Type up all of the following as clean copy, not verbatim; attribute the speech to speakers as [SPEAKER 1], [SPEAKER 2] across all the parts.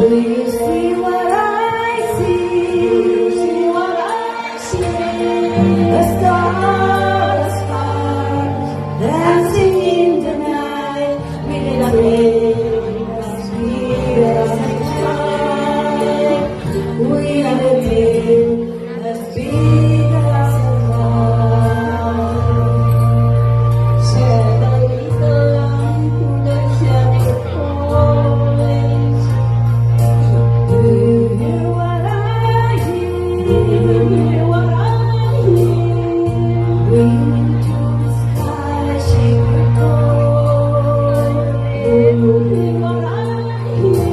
[SPEAKER 1] you see what I see? You see what I see? The stars, dancing in the night with a flame as clear as the sky. We are the dream as big as the light. Share the little connection always. Do you hear what I hear? What I hear? Ring to the sky, shake your core. Do you hear what I hear?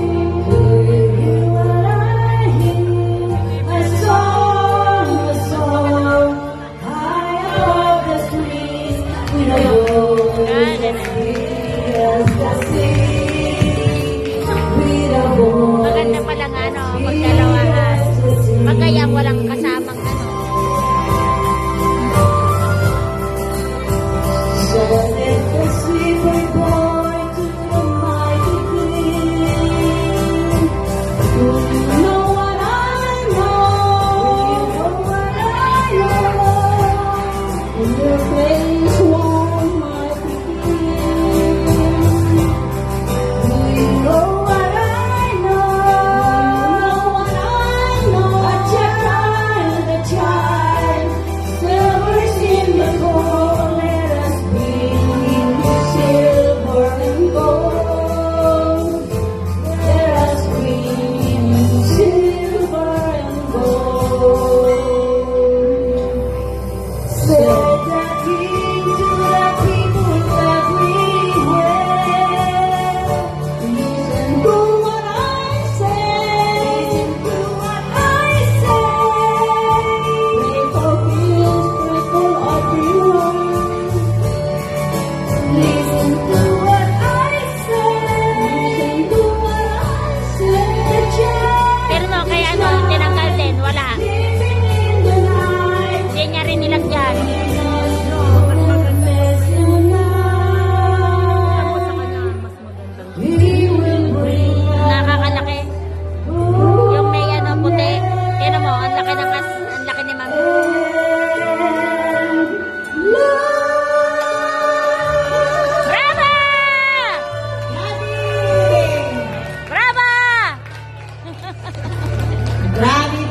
[SPEAKER 1] Do you hear what I hear? A song high above the trees with a voice as clear as the sea. With a voice
[SPEAKER 2] Maganda pala nga, no? Magdalawahan. Magayang walang kasamang ano.
[SPEAKER 1] So let the sweet boy to the mighty queen. Do you know what I know? Do you know what I know? In your face, one mighty queen. Do you know what I know? Do you know what I know? A child, silvers in the gold. Let us be silver and gold. Let us be silver and gold. Say the king to the people everywhere. Listen to what I say. Listen to what I say. Pray for peace, pray for everyone. Listen to what I say. Listen to what I say. The child
[SPEAKER 2] Pero no, kaya ano, tinanggal din. Wala.
[SPEAKER 1] living in the night.
[SPEAKER 2] Hindi niya rin nilagyan. Nakakalaki. Yung may ano, puti. Yan mo, ang laki ng ang laki ni Mami. Brava! Brava!
[SPEAKER 1] Grabe